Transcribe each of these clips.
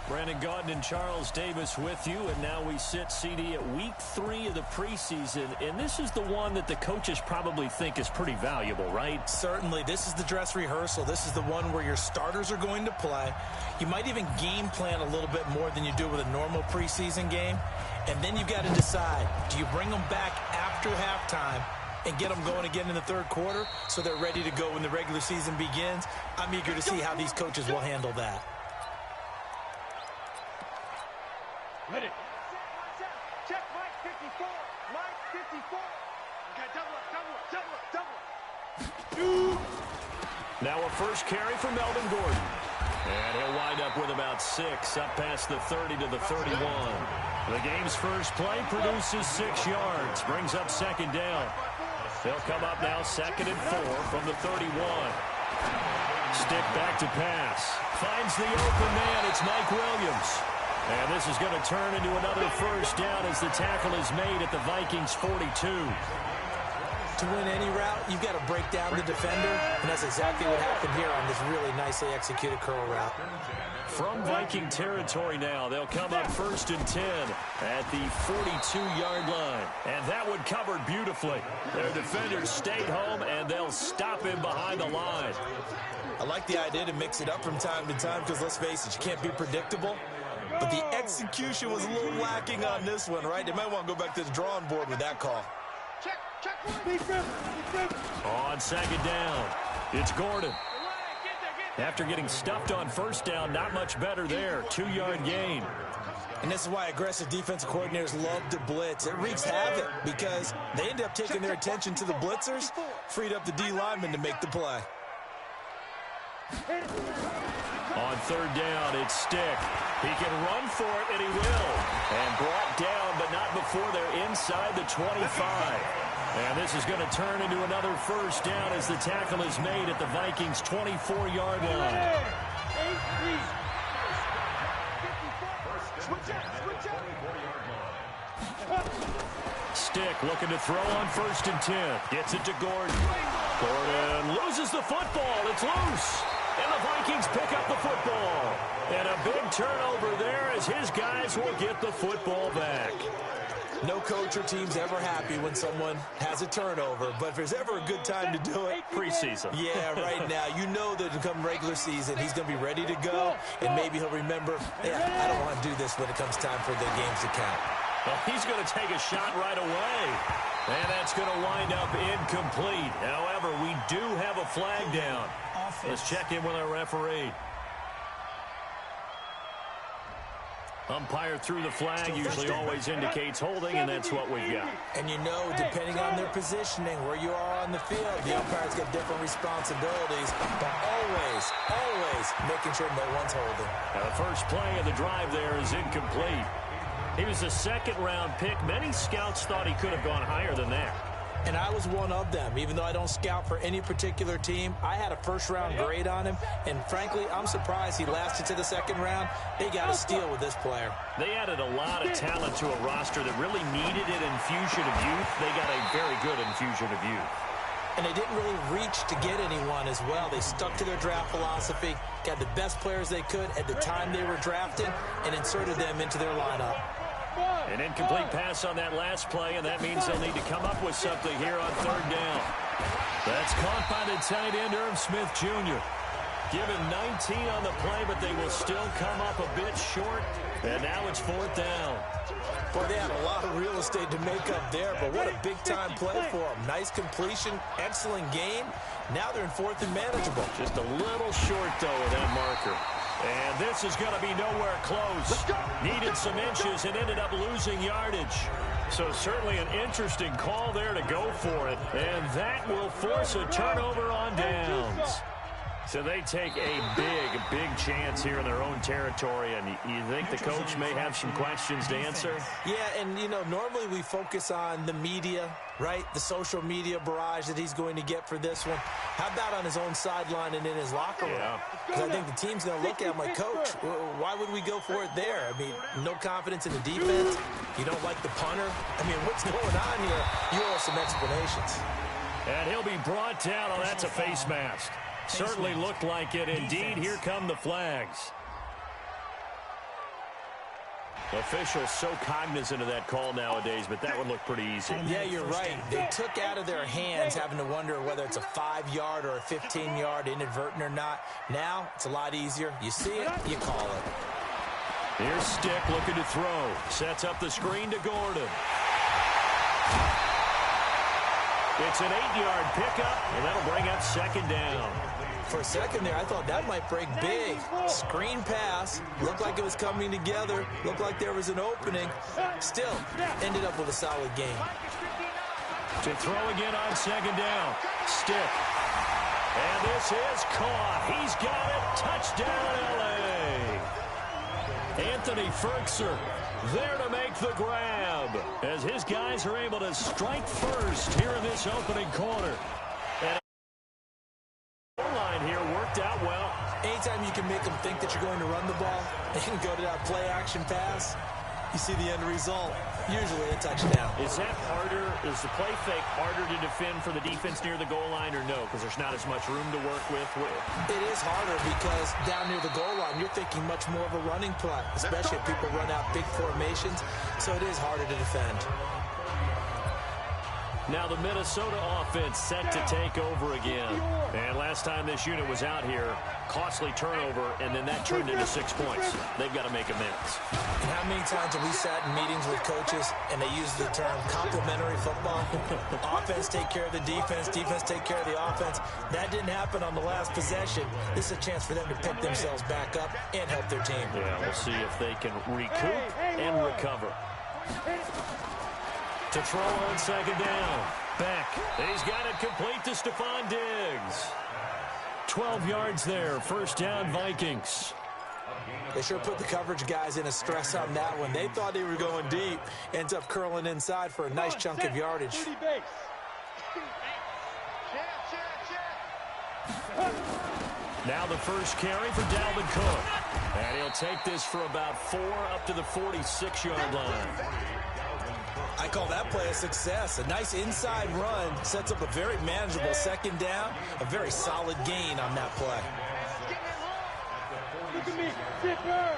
Brandon Gaudin and Charles Davis with you, and now we sit CD at week 3 of the preseason, and this is the one that the coaches probably think is pretty valuable, right? Certainly. This is the dress rehearsal. This is the one where your starters are going to play. You might even game plan a little bit more than you do with a normal preseason game, and then you've got to decide, do you bring them back after halftime and get them going again in the third quarter so they're ready to go when the regular season begins? I'm eager to see how these coaches will handle that. Ready. Check Mike 54. Mike 54. Okay, double up. Now a first carry for Melvin Gordon. And he'll wind up with about 6, up past the 30 to the 31. The game's first play produces 6 yards, brings up second down. They'll come up now 2nd and 4 from the 31. Stick back to pass. Finds the open man. It's Mike Williams. And this is going to turn into another first down as the tackle is made at the Vikings 42. To win any route, you've got to break down the defender, and that's exactly what happened here on this really nicely executed curl route. From Viking territory now, they'll come up 1st and 10 at the 42-yard line. And that one covered beautifully. Their defenders stayed home, and they'll stop him behind the line. I like the idea to mix it up from time to time because, let's face it, you can't be predictable. But the execution was a little lacking on this one, right? They might want to go back to the drawing board with that call. On second down, it's Gordon. After getting stuffed on first down, not much better there. 2-yard gain. And this is why aggressive defensive coordinators love to blitz. It wreaks havoc because they end up taking their attention to the blitzers, freed up the D lineman to make the play. On third down, it's Stick. He can run for it, and he will. And brought down, but not before they're inside the 25. And this is going to turn into another first down as the tackle is made at the Vikings' 24-yard line. Stick looking to throw on 1st and 10. Gets it to Gordon. Gordon loses the football. It's loose. And the Vikings pick up the football. And a big turnover there as his guys will get the football back. No coach or team's ever happy when someone has a turnover, but if there's ever a good time to do it, preseason. Yeah, right now. You know that come regular season, he's going to be ready to go, and maybe he'll remember, yeah, I don't want to do this when it comes time for the games to count. Well, he's going to take a shot right away, and that's going to wind up incomplete. However, we do have a flag down. Let's check in with our referee. Umpire threw the flag, usually always indicates holding, and that's what we've got. And you know, depending on their positioning, where you are on the field, the umpires get different responsibilities, but always making sure no one's holding. Now, the first play of the drive there is incomplete. He was a second-round pick. Many scouts thought he could have gone higher than that. And I was one of them. Even though I don't scout for any particular team, I had a first-round grade on him. And frankly, I'm surprised he lasted to the second round. They got a steal with this player. They added a lot of talent to a roster that really needed an infusion of youth. They got a very good infusion of youth. And they didn't really reach to get anyone as well. They stuck to their draft philosophy, got the best players they could at the time they were drafted, and inserted them into their lineup. An incomplete pass on that last play, and that means they'll need to come up with something here on third down. That's caught by the tight end, Irv Smith Jr. Given 19 on the play, but they will still come up a bit short, and now it's 4th down. Boy, they had a lot of real estate to make up there, but what a big-time play for them. Nice completion, excellent game. Now they're in 4th and manageable. Just a little short, though, of that marker. And this is going to be nowhere close. Needed some inches and ended up losing yardage. So certainly an interesting call there to go for it. And that will force a turnover on downs. So they take a big chance here in their own territory. And you think the coach may have some questions to answer? Yeah, and, you know, normally we focus on the media, right? The social media barrage that he's going to get for this one. How about on his own sideline and in his locker room? Because I think the team's going to look at him like, Coach, why would we go for it there? I mean, no confidence in the defense. You don't like the punter. I mean, what's going on here? You owe us some explanations. And he'll be brought down. Oh, that's a face mask. Certainly looked like it. Indeed, here come the flags. Officials so cognizant of that call nowadays, but that would look pretty easy. Yeah, you're right. They took out of their hands having to wonder whether it's a 5-yard or a 15-yard inadvertent or not. Now, it's a lot easier. You see it, you call it. Here's Stick looking to throw. Sets up the screen to Gordon. It's an 8-yard pickup, and that'll bring up second down. For a second there, I thought that might break big. Screen pass. Looked like it was coming together. Looked like there was an opening. Still, ended up with a solid game. To throw again on second down. Stick. And this is caught. He's got it. Touchdown, L.A. Anthony Ferkser there to make the grab as his guys are able to strike first here in this opening quarter. And the line here worked out well. Anytime you can make them think that you're going to run the ball and go to that play-action pass, you see the end result, usually a touchdown. Is that harder? Is the play fake harder to defend for the defense near the goal line or no? Because there's not as much room to work with. It is harder because down near the goal line, you're thinking much more of a running play, especially if people run out big formations. So it is harder to defend. Now the Minnesota offense set to take over again. And last time this unit was out here, costly turnover, and then that turned into 6 points. They've got to make amends. And how many times have we sat in meetings with coaches and they use the term complementary football? Offense take care of the defense, defense take care of the offense. That didn't happen on the last possession. This is a chance for them to pick themselves back up and help their team. Yeah, we'll see if they can recoup and recover. To throw on second down. Beck. He's got it complete to Stephon Diggs. 12 yards there. First down, Vikings. They sure put the coverage guys in a stress on that one. They thought they were going deep. Ends up curling inside for a nice chunk of yardage. Now the first carry for Dalvin Cook. And he'll take this for about 4 up to the 46-yard line. I call that play a success. A nice inside run sets up a very manageable second down. A very solid gain on that play. Look at me, zipper.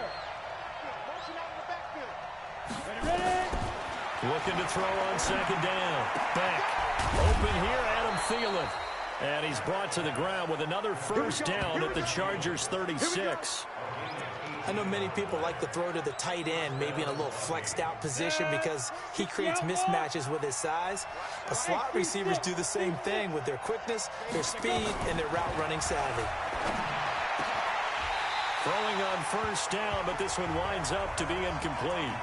Ready? Looking to throw on second down. Beck. Open here, Adam Thielen. And he's brought to the ground with another first down at the Chargers' 36. I know many people like to throw to the tight end, maybe in a little flexed out position because he creates mismatches with his size. But slot receivers do the same thing with their quickness, their speed, and their route running savvy. Throwing on first down, but this one winds up to be incomplete.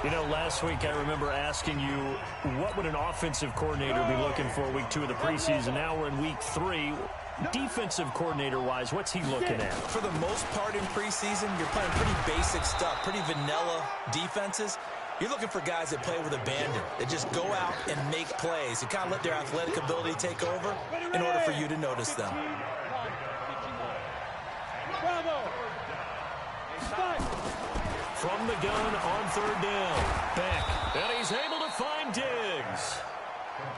You know, last week I remember asking you, what would an offensive coordinator be looking for week 2 of the preseason? Now we're in week 3. Defensive coordinator-wise, what's he looking at? For the most part in preseason, you're playing pretty basic stuff, pretty vanilla defenses. You're looking for guys that play with abandon, that just go out and make plays. You kind of let their athletic ability take over in order for you to notice them. From the gun on third down. Beck. And he's able to find Diggs.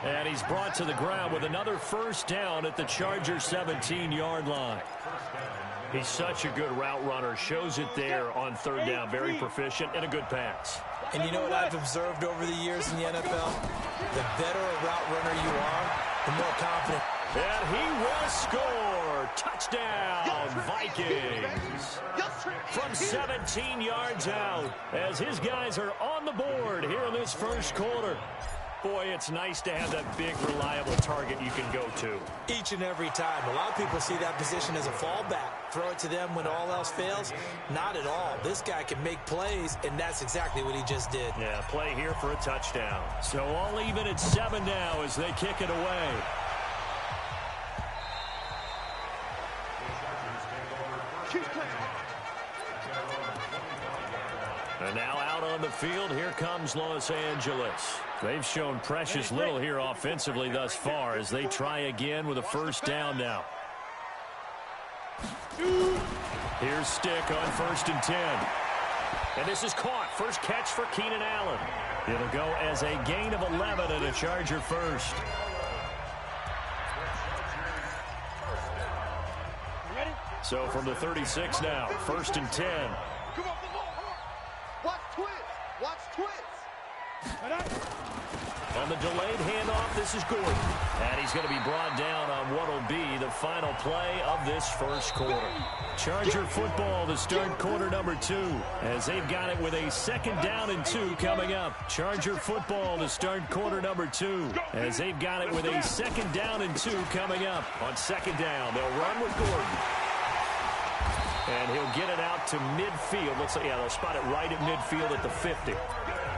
And he's brought to the ground with another first down at the Chargers' 17-yard line. He's such a good route runner. Shows it there on third down. Very proficient and a good pass. And you know what I've observed over the years in the NFL? The better a route runner you are, the more confident. And he will score. Touchdown, Vikings. From 17 yards out as his guys are on the board here in this first quarter. Boy, it's nice to have that big, reliable target you can go to. Each and every time. A lot of people see that position as a fallback. Throw it to them when all else fails. Not at all. This guy can make plays, and that's exactly what he just did. Yeah, play here for a touchdown. So all even at 7 now as they kick it away. And now out on the field, here comes Los Angeles. They've shown precious little here offensively thus far as they try again with a first down now. Here's Stick on 1st and 10. And this is caught. First catch for Keenan Allen. It'll go as a gain of 11 and a Charger first. So from the 36 now, 1st and 10. Come on, watch twist. Watch twins. On the delayed handoff, this is Gordon. And he's going to be brought down on what will be the final play of this first quarter. Charger football to start quarter number 2, as they've got it with a 2nd down and 2 coming up. Charger football to start quarter number 2, as they've got it with a 2nd down and 2 coming up. On 2nd down, they'll run with Gordon. And he'll get it out to midfield. Looks like, yeah, they'll spot it right at midfield at the 50.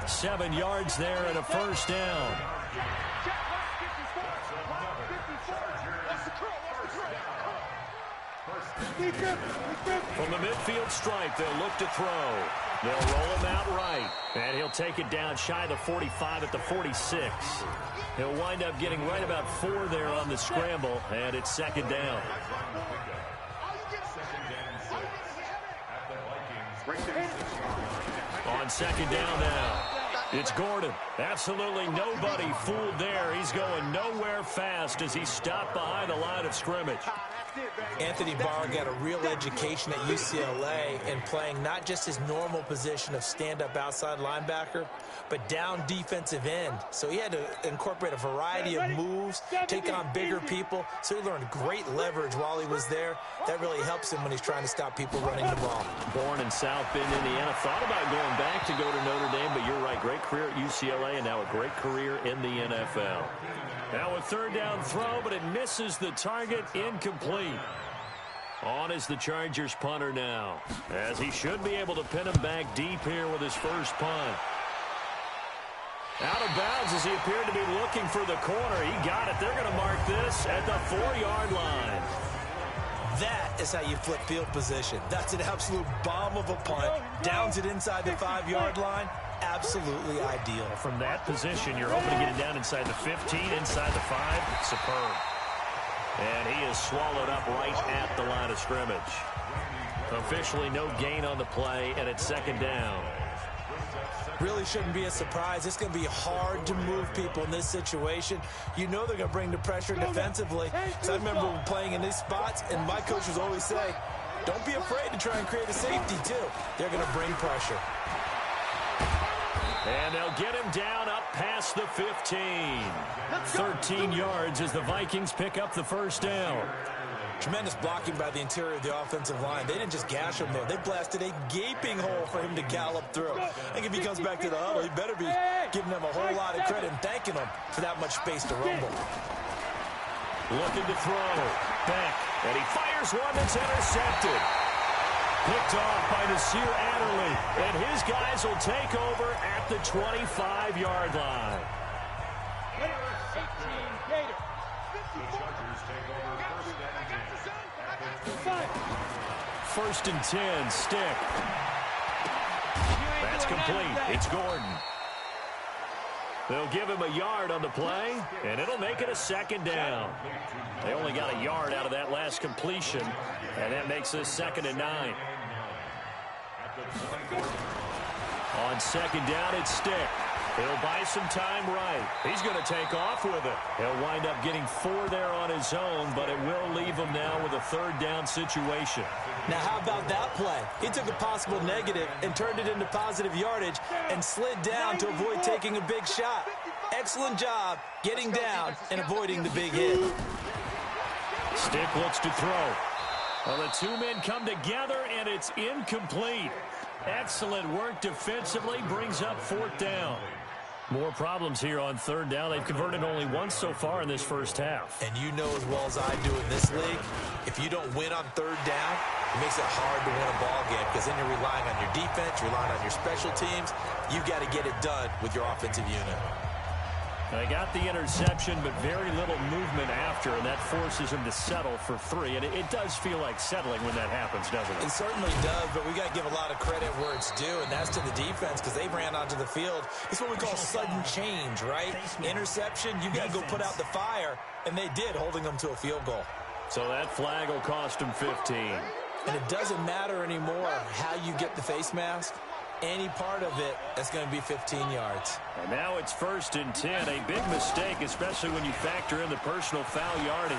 7 yards there and a first down. From the midfield stripe, they'll look to throw. They'll roll him out right. And he'll take it down shy of the 45 at the 46. He'll wind up getting right about 4 there on the scramble, and it's 2nd down. On 2nd down now, it's Gordon. Absolutely nobody fooled there. He's going nowhere fast as he stopped behind the line of scrimmage. Anthony Barr got a real education at UCLA in playing not just his normal position of stand-up outside linebacker, but down defensive end. So he had to incorporate a variety of moves, take on bigger people. So he learned great leverage while he was there. That really helps him when he's trying to stop people running the ball. Born in South Bend, Indiana. Thought about going back to go to Notre Dame, but you're right. Great career at UCLA and now a great career in the NFL. Now a 3rd down throw, but it misses the target. Incomplete. On is the Chargers punter now, as he should be able to pin him back deep here with his first punt. Out of bounds as he appeared to be looking for the corner. He got it. They're going to mark this at the 4-yard line. That is how you flip field position. That's an absolute bomb of a punt. Downs it inside the 5-yard line. Absolutely ideal. From that position, you're hoping to get it down inside the 15, inside the 5. Superb. And he is swallowed up right at the line of scrimmage. Officially no gain on the play, and it's 2nd down. Really shouldn't be a surprise. It's going to be hard to move people in this situation. You know they're going to bring the pressure defensively. So I remember playing in these spots, and my coaches always say, don't be afraid to try and create a safety, too. They're going to bring pressure. And they'll get him down up past the 15. 13 yards as the Vikings pick up the first down. Tremendous blocking by the interior of the offensive line. They didn't just gash him there. They blasted a gaping hole for him to gallop through. I think if he comes back to the huddle, he better be giving them a whole lot of credit and thanking them for that much space to rumble. Looking to throw. Beck. And he fires one that's intercepted. Picked off by Nasir Adderley. And his guys will take over at the 25-yard line. First and 10, Stick. That's complete. It's Gordon. They'll give him a yard on the play, and it'll make it a 2nd down. They only got a yard out of that last completion, and that makes this 2nd and 9. On 2nd down, it's Stick. He'll buy some time right. He's going to take off with it. He'll wind up getting 4 there on his own, but it will leave him now with a 3rd down situation. Now, how about that play? He took a possible negative and turned it into positive yardage and slid down to avoid taking a big shot. Excellent job getting down and avoiding the big hit. Stick looks to throw. Well, the 2 men come together, and it's incomplete. Excellent work defensively, brings up 4th down. More problems here on 3rd down. They've converted only once so far in this first half. And you know as well as I do in this league, if you don't win on 3rd down, it makes it hard to win a ball game because then you're relying on your defense, you're relying on your special teams. You've got to get it done with your offensive unit. They got the interception, but very little movement after, and that forces him to settle for 3. And it does feel like settling when that happens, doesn't it? It certainly does, but we got to give a lot of credit where it's due, and that's to the defense because they ran onto the field. It's what we call sudden change, right? Interception, you got to go put out the fire, and they did, holding them to a field goal. So that flag will cost him 15. And it doesn't matter anymore how you get the face mask. Any part of it, that's going to be 15 yards. And now it's 1st and 10. A big mistake, especially when you factor in the personal foul yardage.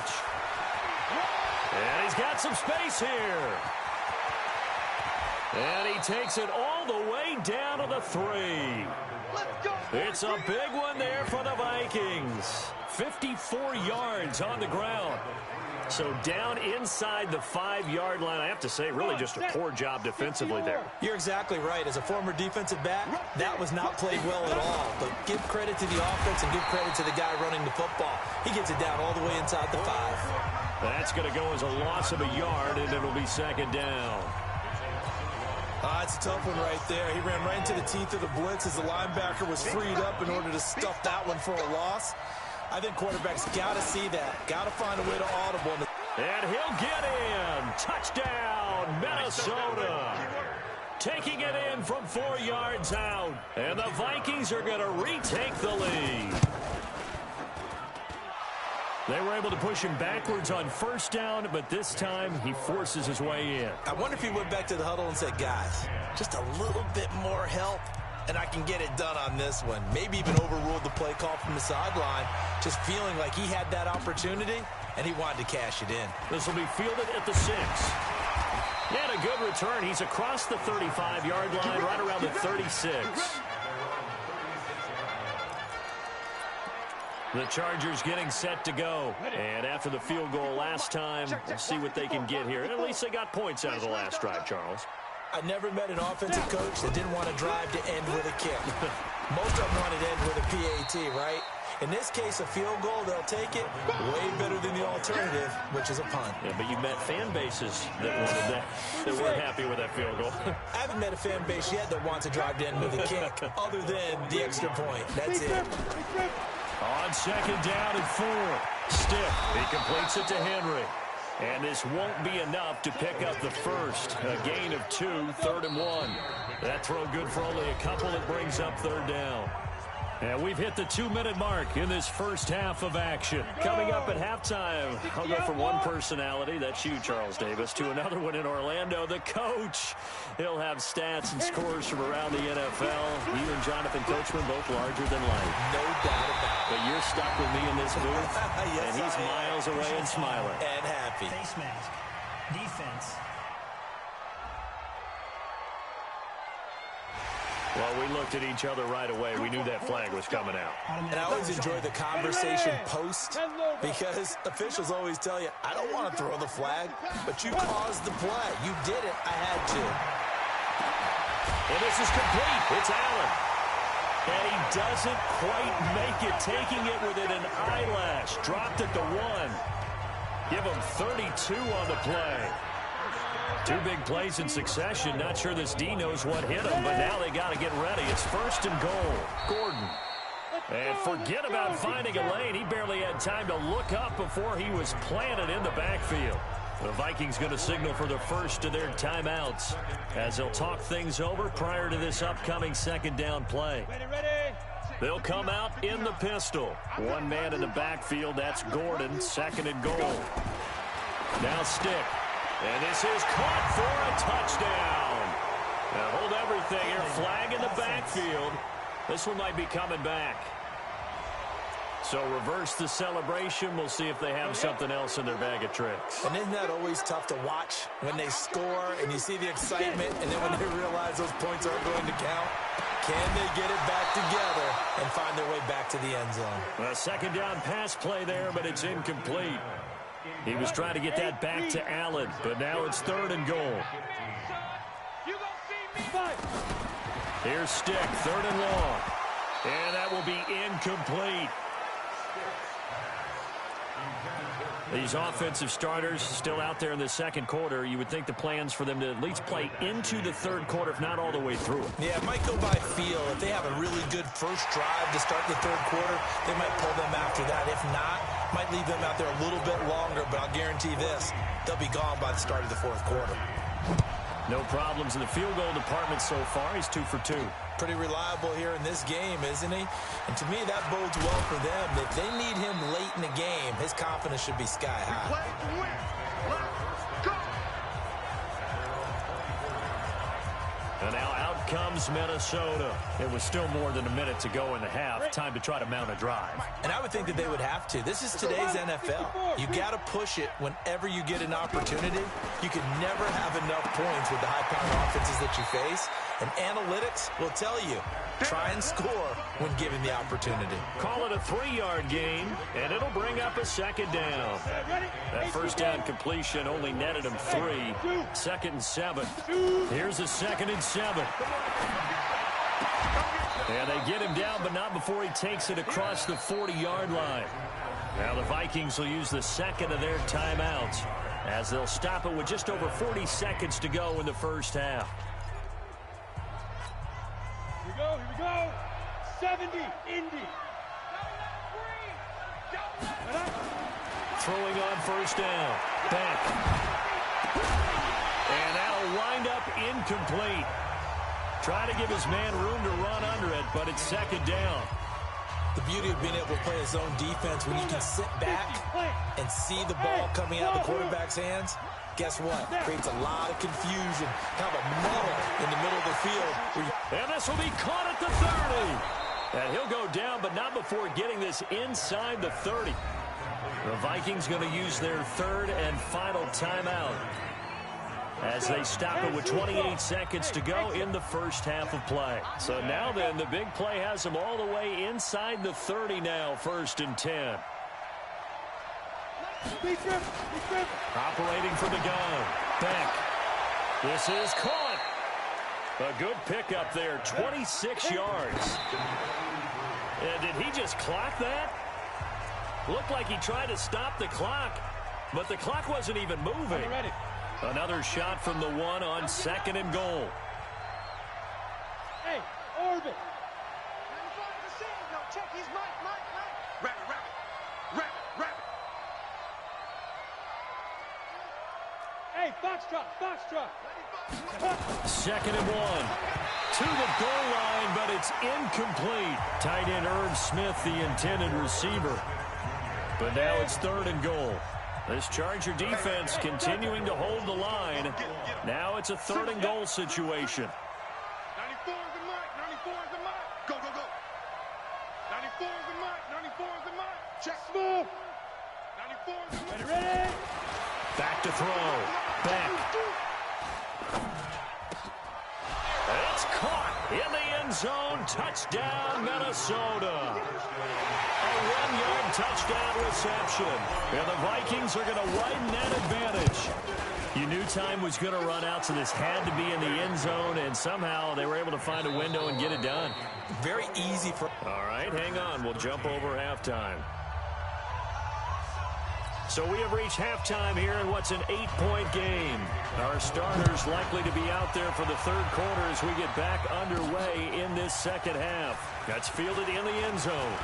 And he's got some space here. And he takes it all the way down to the 3. It's a big one there for the Vikings. 54 yards on the ground. So down inside the 5-yard line. I have to say, really just a poor job defensively there. You're exactly right. As a former defensive back, that was not played well at all. But give credit to the offense and give credit to the guy running the football. He gets it down all the way inside the 5. That's going to go as a loss of a yard, and it'll be second down. It's a tough one right there. He ran right into the teeth of the blitz as the linebacker was freed up in order to stuff that one for a loss. I think quarterbacks got to see that. Got to find a way to audible. And he'll get in. Touchdown, Minnesota. Taking it in from 4 yards out. And the Vikings are going to retake the lead. They were able to push him backwards on first down, but this time he forces his way in. I wonder if he went back to the huddle and said, guys, just a little bit more help, and I can get it done on this one. Maybe even overruled the play call from the sideline, just feeling like he had that opportunity, and he wanted to cash it in. This will be fielded at the 6. And a good return. He's across the 35-yard line, right around the 36. The Chargers getting set to go. And after the field goal last time, we'll see what they can get here. And at least they got points out of the last drive, Charles. I never met an offensive coach that didn't want to drive to end with a kick. Most of them wanted to end with a PAT, right? In this case, a field goal, they'll take it way better than the alternative, which is a punt. Yeah, but you met fan bases that wanted that, that weren't happy with that field goal. I haven't met a fan base yet that wants to drive to end with a kick, other than the extra point. That's it. On second down and 4. Stiff. He completes it to Henry. And this won't be enough to pick up the first. A gain of 2, 3rd and 1. That throw good for only a couple. It brings up 3rd down. And we've hit the 2-minute mark in this first half of action. Coming up at halftime, I'll go from one personality, that's you, Charles Davis, to another one in Orlando, the coach. He'll have stats and scores from around the NFL. You and Jonathan Coachman both larger than life. No doubt about it. But you're stuck with me in this booth, Yes, and he's miles away and smiling. And happy. Face mask. Defense. Well, we looked at each other right away. We knew that flag was coming out. And I always enjoy the conversation post because officials always tell you, I don't want to throw the flag, but you caused the play. You did it. I had to. And this is complete. It's Allen. And he doesn't quite make it, taking it within an eyelash. Dropped at the 1. Give him 32 on the play. 2 big plays in succession. Not sure this D knows what hit him, but now they got to get ready. It's 1st and goal. Gordon. And forget about finding a lane. He barely had time to look up before he was planted in the backfield. The Vikings going to signal for the first of their timeouts as they'll talk things over prior to this upcoming 2nd down play. They'll come out in the pistol. 1 man in the backfield. That's Gordon. 2nd and goal. Now Stick. And this is caught for a touchdown. Now hold everything here. Flag in the backfield. This one might be coming back. So reverse the celebration. We'll see if they have something else in their bag of tricks. And isn't that always tough to watch when they score and you see the excitement and then when they realize those points aren't going to count? Can they get it back together and find their way back to the end zone? A 2nd down pass play there, but it's incomplete. He was trying to get that back to Allen, but now it's 3rd and goal. Here's Stick, 3rd and long. And that will be incomplete. These offensive starters still out there in the 2nd quarter. You would think the plans for them to at least play into the 3rd quarter, if not all the way through it. Yeah, it might go by feel. If they have a really good first drive to start the 3rd quarter, they might pull them after that. If not, might leave them out there a little bit longer, but I'll guarantee this, they'll be gone by the start of the 4th quarter. No problems in the field goal department so far. He's 2 for 2. Pretty reliable here in this game, isn't he? And to me, that bodes well for them. If they need him late in the game, his confidence should be sky high. And now out Up comes Minnesota. It was still more than a minute to go in the half. Time to try to mount a drive. And I would think that they would have to. This is today's NFL. You got to push it whenever you get an opportunity. You can never have enough points with the high-powered offenses that you face. And analytics will tell you, try and score when given the opportunity. Call it a 3-yard gain, and it'll bring up a second down. That first down completion only netted him 3. 2nd and 7. Here's a 2nd and 7. And they get him down, but not before he takes it across the 40-yard line. Now the Vikings will use the second of their timeouts as they'll stop it with just over 40 seconds to go in the first half. Here we go. 70, Indy. Throwing on first down. Back. And that'll wind up incomplete. Try to give his man room to run under it, but it's second down. The beauty of being able to play his own defense when you can sit back and see the ball coming out of the quarterback's hands. Guess what? Creates a lot of confusion. Kind of a muddle in the middle of the field. And this will be caught at the 30. And he'll go down, but not before getting this inside the 30. The Vikings going to use their third and final timeout as they stop it with 28 seconds to go in the first half of play. So now then, the big play has them all the way inside the 30 now, 1st and 10. Operating from the gun. Beck. This is caught. A good pickup there, 26 yards. And did he just clock that? Looked like he tried to stop the clock, but the clock wasn't even moving. Another shot from the 1 on 2nd and goal. Hey, orbit. Check his mic. Wrap it. Hey, Foxtrot. 2nd and 1. To the goal line, but it's incomplete. Tight end Irv Smith, the intended receiver. But now it's 3rd and goal. This Charger defense continuing to hold the line. Now it's a 3rd and goal situation. 94 is the mark. Go. 94 is the mark. Check. Smooth. 94 is the mark. Ready? Back to throw. Back. It's caught in the end zone. Touchdown, Minnesota. A 1-yard touchdown reception. And the Vikings are going to widen that advantage. You knew time was going to run out, so this had to be in the end zone, and somehow they were able to find a window and get it done. Very easy for... All right, hang on. We'll jump over halftime. So we have reached halftime here in what's an 8-point game. Our starters likely to be out there for the 3rd quarter as we get back underway in this second half. That's fielded in the end zone.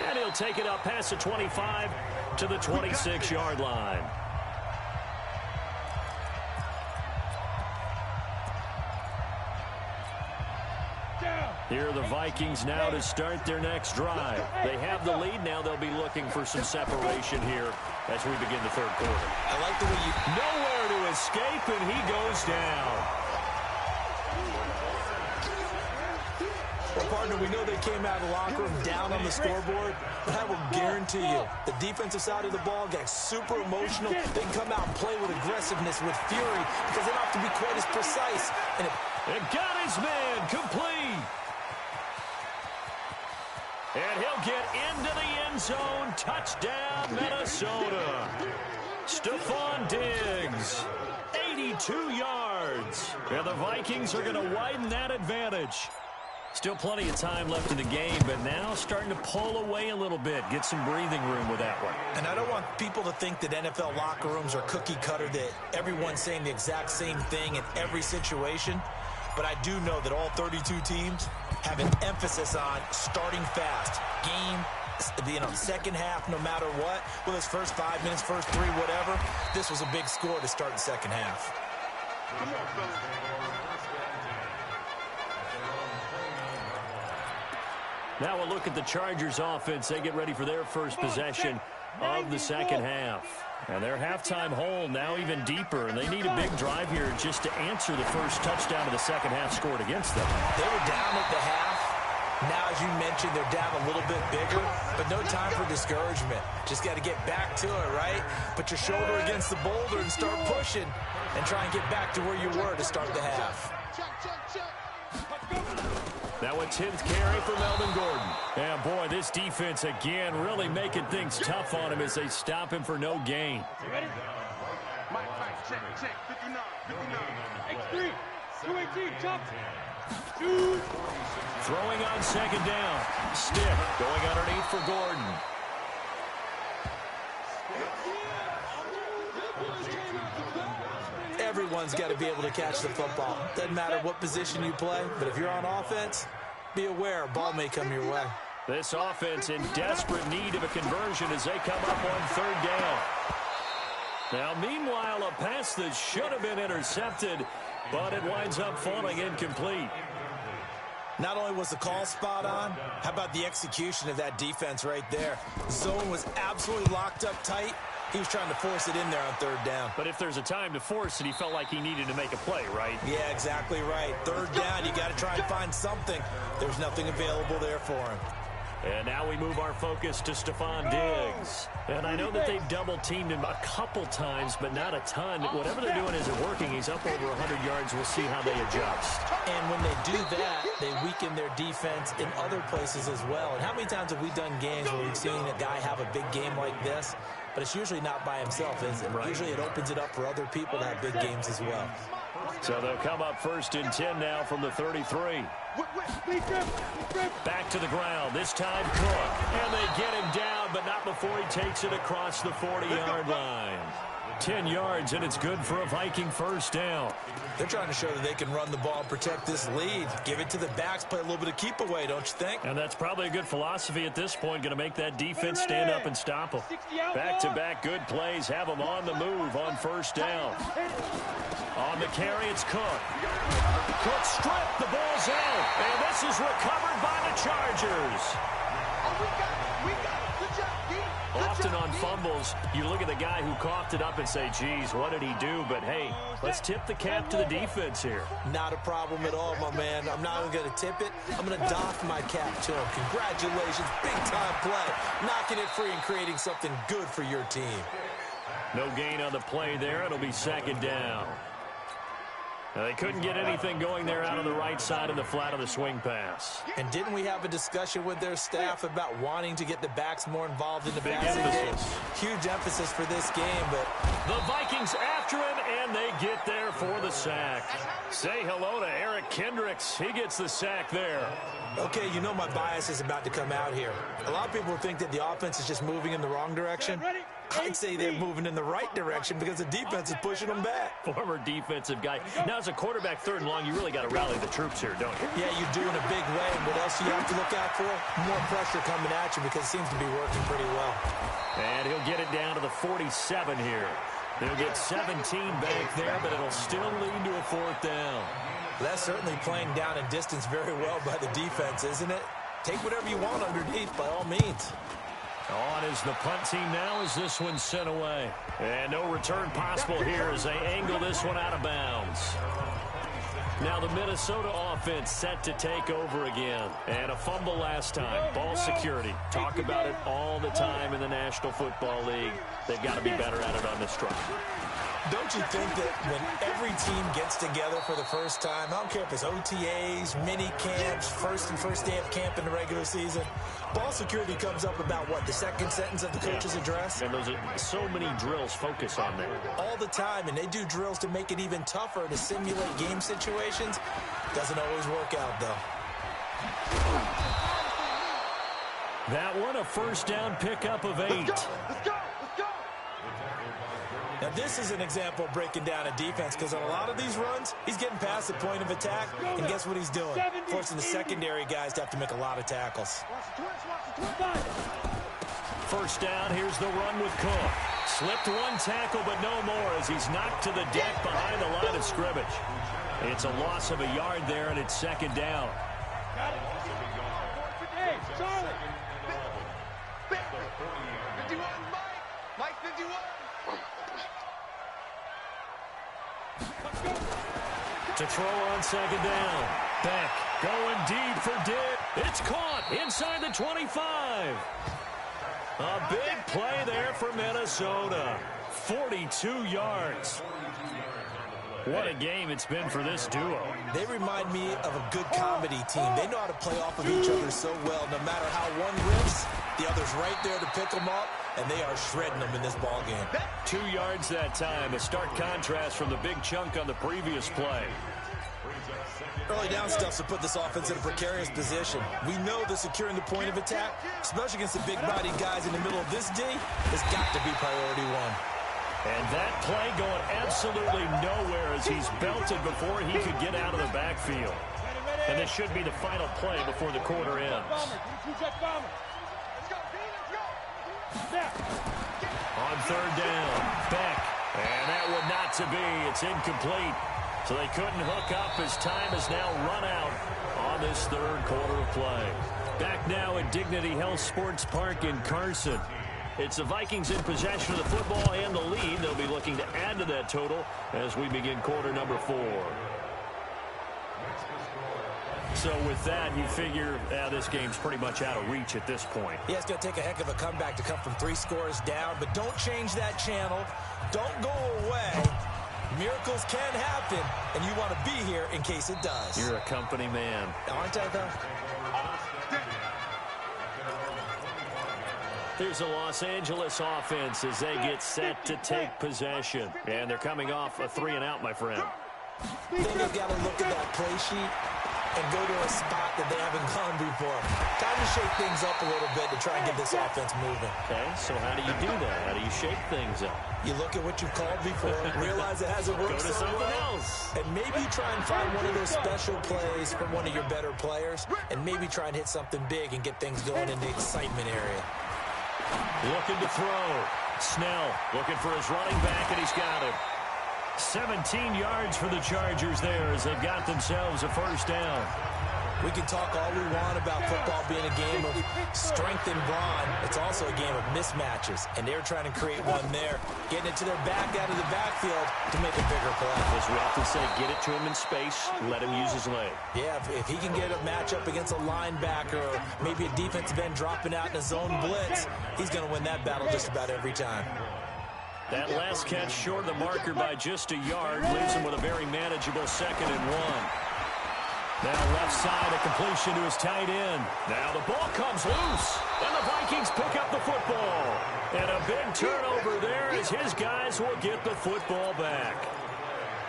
And he'll take it up past the 25 to the 26-yard line. Here are the Vikings now to start their next drive. They have the lead. Now they'll be looking for some separation here as we begin the 3rd quarter. I like the way you... Nowhere to escape, and he goes down. Well, partner, we know they came out of the locker room down on the scoreboard, but I will guarantee you the defensive side of the ball got super emotional. They can come out and play with aggressiveness, with fury, because they don't have to be quite as precise. And got his man complete. And he'll get into the end zone. Touchdown, Minnesota. Stephon Diggs, 82 yards. And the Vikings are going to widen that advantage. Still plenty of time left in the game, but now starting to pull away a little bit. Get some breathing room with that one. And I don't want people to think that NFL locker rooms are cookie cutter, that everyone's saying the exact same thing in every situation. But I do know that all 32 teams have an emphasis on starting fast. Second half, no matter what. Whether it's first 5 minutes, first 3, whatever. This was a big score to start the second half. Come on, fellas. Now we'll look at the Chargers offense. They get ready for their first possession of the second half. And their halftime hole now even deeper, and they need a big drive here just to answer the first touchdown of the second half scored against them. They were down at the half. Now, as you mentioned, they're down a little bit bigger, but no time for discouragement. Just got to get back to it, right? Put your shoulder against the boulder and start pushing and try and get back to where you were to start the half. Now a 10th carry for Melvin Gordon. And boy, this defense again really making things tough on him as they stop him for no gain. You ready? Mike, check, 59, X3, 59. 218, jump. Shoot. Throwing on second down. Stick going underneath for Gordon. Everyone's got to be able to catch the football. Doesn't matter what position you play, but if you're on offense, be aware a ball may come your way. This offense in desperate need of a conversion as they come up on third down. Now, meanwhile, a pass that should have been intercepted, but it winds up falling incomplete. Not only was the call spot on, how about the execution of that defense right there? Zone was absolutely locked up tight. He was trying to force it in there on third down. But if there's a time to force it, he felt like he needed to make a play, right? Yeah, exactly right. Third down, you got to try and find something. There's nothing available there for him. And now we move our focus to Stephon Diggs. And I know that they've double-teamed him a couple times, but not a ton. Whatever they're doing isn't working. He's up over 100 yards. We'll see how they adjust. And when they do that, they weaken their defense in other places as well. And how many times have we done games where we've seen a guy have a big game like this? But it's usually not by himself, is it? Right. Usually it opens it up for other people to have big games as well. So they'll come up 1st and 10 now from the 33. Back to the ground, this time Cook. And they get him down, but not before he takes it across the 40-yard line. 10 yards, and it's good for a Viking first down. They're trying to show that they can run the ball and protect this lead. Give it to the backs, play a little bit of keep away, don't you think? And that's probably a good philosophy at this point, going to make that defense stand up and stop them. Back-to-back good plays, have them on the move on first down. On the carry, it's Cook. Cook stripped, the ball's out, and this is recovered by the Chargers. Oh, we got it. Good job, D. Often on fumbles, you look at the guy who coughed it up and say, geez, what did he do? But, hey, let's tip the cap to the defense here. Not a problem at all, my man. I'm not even going to tip it. I'm going to doff my cap to him. Congratulations. Big-time play. Knocking it free and creating something good for your team. No gain on the play there. It'll be second down. They couldn't get anything going there out on the right side of the flat of the swing pass. And didn't we have a discussion with their staff about wanting to get the backs more involved in the passing game? Huge emphasis for this game, but the Vikings after him, and they get there for the sack. Say hello to Eric Kendricks. He gets the sack there. Okay, you know my bias is about to come out here. A lot of people think that the offense is just moving in the wrong direction. I'd say they're moving in the right direction because the defense is pushing them back. Former defensive guy. Now, as a quarterback, 3rd and long, you really got to rally the troops here, don't you? Yeah, you do in a big way. And what else you have to look out for? More pressure coming at you because it seems to be working pretty well. And he'll get it down to the 47 here. They'll get 17 back there, but it'll still lead to a 4th down. That's certainly playing down and distance very well by the defense, isn't it? Take whatever you want underneath, by all means. On is the punt team now as this one's sent away. And no return possible here as they angle this one out of bounds. Now the Minnesota offense set to take over again. And a fumble last time. Ball security. Talk about it all the time in the National Football League. They've got to be better at it on this drive. Don't you think that when every team gets together for the first time, I don't care if it's OTAs, mini camps, first day of camp in the regular season, ball security comes up about, what, the second sentence of the coach's address? And those are so many drills focus on that. All the time, and they do drills to make it even tougher to simulate game situations. Doesn't always work out, though. That one, a first down pickup of 8. Let's go. Now, this is an example of breaking down a defense because on a lot of these runs, he's getting past the point of attack, and guess what he's doing? Forcing the secondary guys to have to make a lot of tackles. First down, here's the run with Cook. Slipped one tackle, but no more as he's knocked to the deck behind the line of scrimmage. It's a loss of a yard there, and it's second down. Got it. Hey, Charlie. 51, Mike. Mike 51. To throw on second down. Beck going deep for Dick. It's caught inside the 25. A big play there for Minnesota. 42 yards. What a game it's been for this duo. They remind me of a good comedy team. They know how to play off of each other so well. No matter how one rips, the other's right there to pick them up, and they are shredding them in this ball game. 2 yards that time. A stark contrast from the big chunk on the previous play. Early down stuff to put this offense in a precarious position. We know that securing the point of attack, especially against the big-bodied guys in the middle of this D, has got to be priority one. And that play going absolutely nowhere as he's belted before he could get out of the backfield. And this should be the final play before the quarter ends. On third down, Beck. And that would not to be. It's incomplete. So they couldn't hook up as time has now run out on this third quarter of play. Back now at Dignity Health Sports Park in Carson. It's the Vikings in possession of the football and the lead. They'll be looking to add to that total as we begin quarter number 4. So with that, you figure this game's pretty much out of reach at this point. Yeah, it's going to take a heck of a comeback to come from 3 scores down, but don't change that channel. Don't go away. Miracles can happen, and you want to be here in case it does. You're a company man. Aren't I, though? Here's the Los Angeles offense as they get set to take possession. And they're coming off a 3-and-out, my friend. Then you've got to look at that play sheet and go to a spot that they haven't gone before. Time to shake things up a little bit to try and get this offense moving. Okay, so how do you do that? How do you shake things up? You look at what you've called before, realize it hasn't worked Go to so something well, else. and maybe try and find one of those special plays from one of your better players, and maybe try and hit something big and get things going in the excitement area. Looking to throw. Snell looking for his running back, and he's got him. 17 yards for the Chargers there as they've got themselves a first down. We can talk all we want about football being a game of strength and brawn. It's also a game of mismatches, and they're trying to create one there, getting it to their back out of the backfield to make a bigger play. As we often say, get it to him in space, let him use his leg. Yeah, if he can get a matchup against a linebacker or maybe a defensive end dropping out in a zone blitz, he's going to win that battle just about every time. That last catch short of the marker by just a yard leaves him with a very manageable 2nd and 1. Now left side, a completion to his tight end. Now the ball comes loose, and the Vikings pick up the football. And a big turnover there as his guys will get the football back.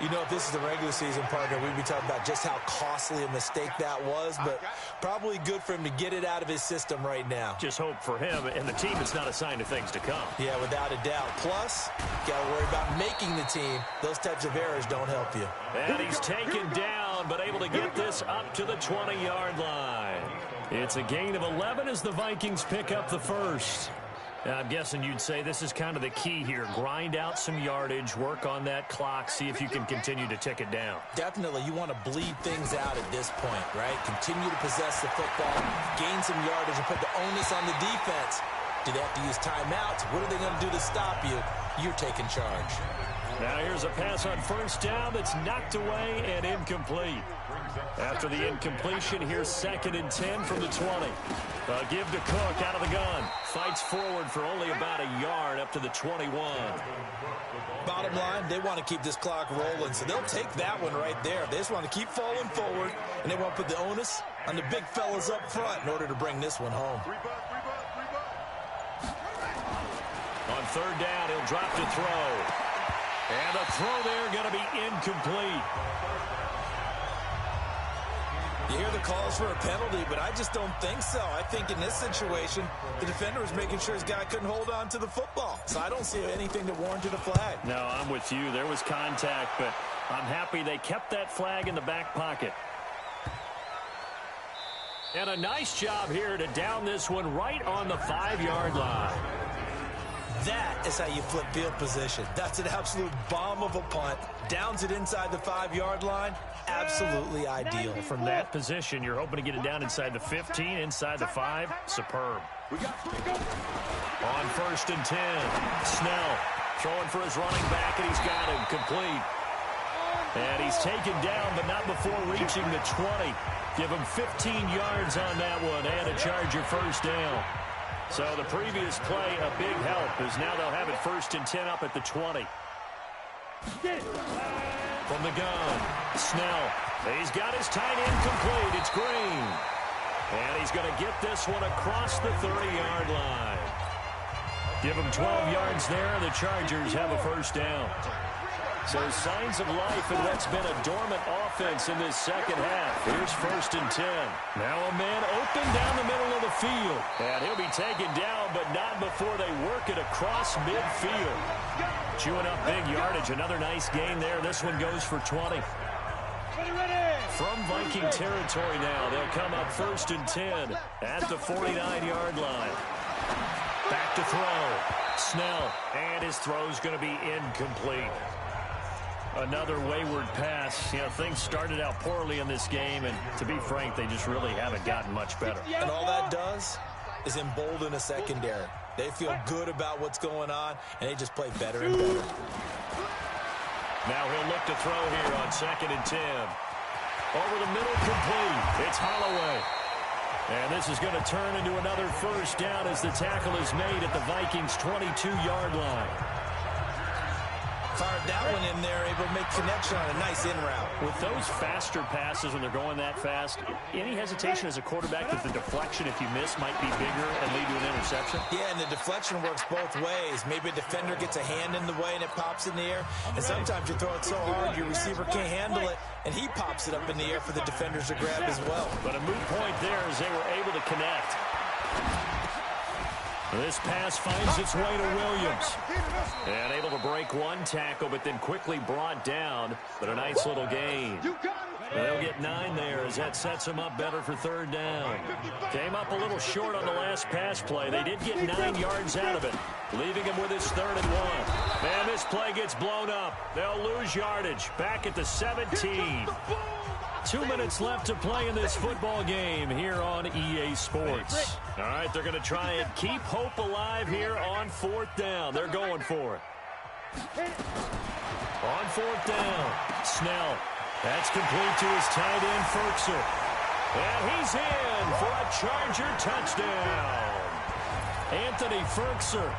You know, if this is the regular season, partner, we'd be talking about just how costly a mistake that was, but probably good for him to get it out of his system right now. Just hope for him and the team it's not a sign of things to come. Yeah, without a doubt. Plus, got to worry about making the team. Those types of errors don't help you. And he's taken down, but able to get this up to the 20-yard line. It's a gain of 11 as the Vikings pick up the first. I'm guessing you'd say this is kind of the key here. Grind out some yardage, work on that clock, see if you can continue to tick it down. Definitely, you want to bleed things out at this point, right? Continue to possess the football, gain some yardage, and put the onus on the defense. Do they have to use timeouts? What are they going to do to stop you? You're taking charge. Now here's a pass on first down that's knocked away and incomplete. After the incompletion, here's 2nd and 10 from the 20. Give to Cook out of the gun. Fights forward for only about a yard up to the 21. Bottom line, they want to keep this clock rolling, so they'll take that one right there. They just want to keep falling forward, and they want to put the onus on the big fellas up front in order to bring this one home. On third down, he'll drop to throw. And the throw there going to be incomplete. You hear the calls for a penalty, but I just don't think so. I think in this situation, the defender was making sure his guy couldn't hold on to the football. So I don't see anything that warranted a flag. No, I'm with you. There was contact, but I'm happy they kept that flag in the back pocket. And a nice job here to down this one right on the 5-yard line. That is how you flip field position. That's an absolute bomb of a punt. Downs it inside the 5-yard line. Absolutely ideal. From that position, you're hoping to get it down inside the 15, inside the 5. Superb. On 1st and 10, Snell Throwing for his running back, and he's got him complete. And he's taken down, but not before reaching the 20. Give him 15 yards on that one, and a Charger first down. So the previous play, a big help, as now they'll have it 1st and 10 up at the 20. From the gun, Snell. He's got his tight end complete. It's Green. And he's going to get this one across the 30-yard line. Give him 12 yards there, and the Chargers have a first down. So signs of life in what's been a dormant offense in this second half. Here's 1st and 10. Now a man open down the middle of the field. And he'll be taken down, but not before they work it across midfield. Chewing up big yardage. Another nice gain there. This one goes for 20. From Viking territory now, they'll come up 1st and 10 at the 49-yard line. Back to throw. Snell. And his throw's going to be incomplete. Another wayward pass. You know, things started out poorly in this game, and to be frank, they just really haven't gotten much better. And all that does is embolden a secondary. They feel good about what's going on, and they just play better and better. Now he'll look to throw here on 2nd and 10. Over the middle, complete. It's Holloway. And this is going to turn into another first down as the tackle is made at the Vikings' 22-yard line. Fired that one in there, able to make connection on a nice in route. With those faster passes when they're going that fast, any hesitation as a quarterback that the deflection, if you miss, might be bigger and lead to an interception? Yeah, and the deflection works both ways. Maybe a defender gets a hand in the way and it pops in the air. And sometimes you throw it so hard your receiver can't handle it, and he pops it up in the air for the defenders to grab as well. But a moot point there as they were able to connect. This pass finds its way to Williams. And able to break one tackle, but then quickly brought down. But a nice little gain. They'll get 9 there as that sets them up better for 3rd down. Came up a little short on the last pass play. They did get 9 yards out of it, leaving him with his 3rd and 1. Man, this play gets blown up. They'll lose yardage. Back at the 17. 2 minutes left to play in this football game here on EA Sports. All right, they're going to try and keep hope alive here on 4th down. They're going for it. On 4th down, Snell. That's complete to his tight end, Firkser. And he's in for a Charger touchdown. Anthony Firkser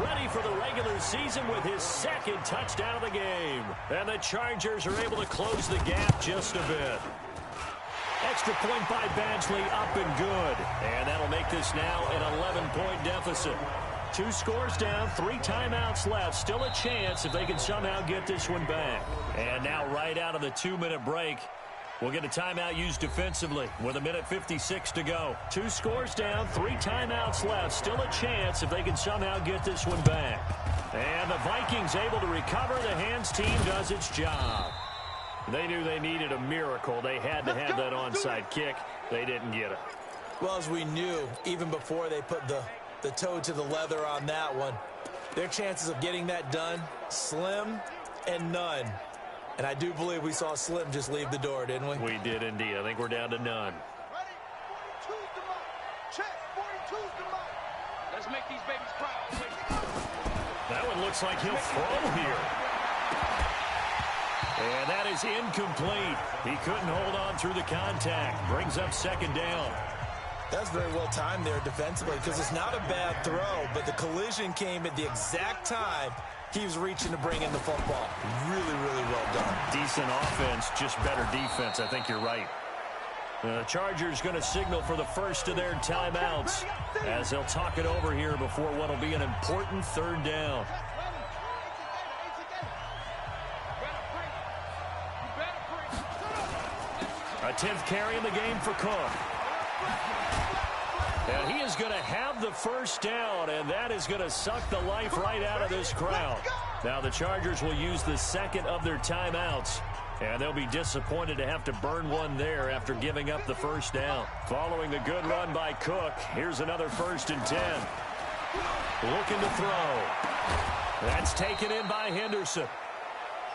ready for the regular season with his 2nd touchdown of the game. And the Chargers are able to close the gap just a bit. Extra point by Badgley, up and good. And that'll make this now an 11-point deficit. 2 scores down, 3 timeouts left. Still a chance if they can somehow get this one back. And now right out of the 2-minute break, we'll get a timeout used defensively with 1:56 to go. 2 scores down, 3 timeouts left. Still a chance if they can somehow get this one back. And the Vikings able to recover. The hands team does its job. They knew they needed a miracle. They had to have that onside kick. They didn't get it. Well, as we knew, even before they put the toe to the leather on that one, their chances of getting that done, slim and none. And I do believe we saw Slim just leave the door, didn't we? We did indeed. I think we're down to none. Let's make these babies proud. That one looks like he'll throw here. And that is incomplete. He couldn't hold on through the contact. Brings up 2nd down. That's very well timed there defensively, because it's not a bad throw, but the collision came at the exact time he was reaching to bring in the football. Really, really well done. Decent offense, just better defense. I think you're right. The Chargers going to signal for the first of their timeouts as they'll talk it over here before what will be an important 3rd down. A 10th carry in the game for Cook. And he is going to have the first down, and that is going to suck the life right out of this crowd. Now the Chargers will use the 2nd of their timeouts, and they'll be disappointed to have to burn one there after giving up the first down. Following the good run by Cook, here's another 1st and 10. Looking to throw. That's taken in by Henderson.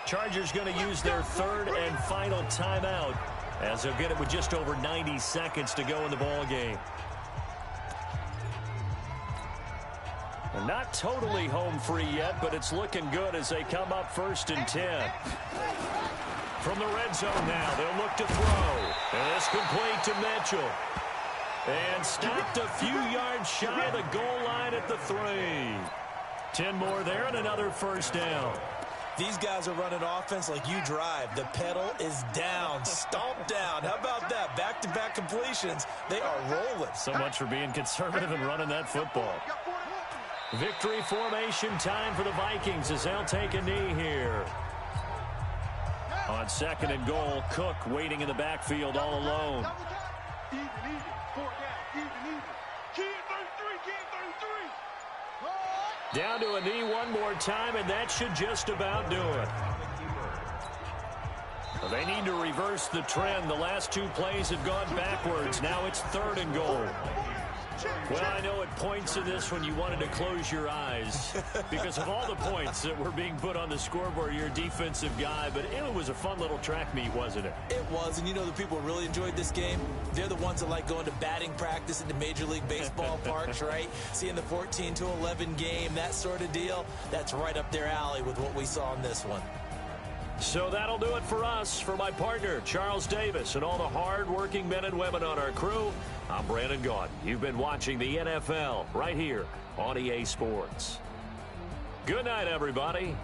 Chargers going to use their 3rd and final timeout, as they'll get it with just over 90 seconds to go in the ball game. Not totally home free yet, but it's looking good as they come up 1st and 10. From the red zone now, they'll look to throw. And it's complete to Mitchell. And stopped a few yards shy of the goal line at the 3. 10 more there and another first down. These guys are running offense like you drive. The pedal is down, stomp down. How about that? Back-to-back completions. They are rolling. So much for being conservative and running that football. Victory formation time for the Vikings as they'll take a knee here. On 2nd and goal, Cook waiting in the backfield all alone. Down to a knee one more time, and that should just about do it. Well, they need to reverse the trend. The last 2 plays have gone backwards. Now it's 3rd and goal. Well, I know at points in this one you wanted to close your eyes because of all the points that were being put on the scoreboard. You're a defensive guy, but it was a fun little track meet, wasn't it? It was, and you know the people who really enjoyed this game? They're the ones that like going to batting practice at the Major League Baseball parks, right? Seeing the 14-11 game, that sort of deal, that's right up their alley with what we saw in this one. So that'll do it for us. For my partner, Charles Davis, and all the hard-working men and women on our crew, I'm Brandon Gaudin. You've been watching the NFL right here on EA Sports. Good night, everybody.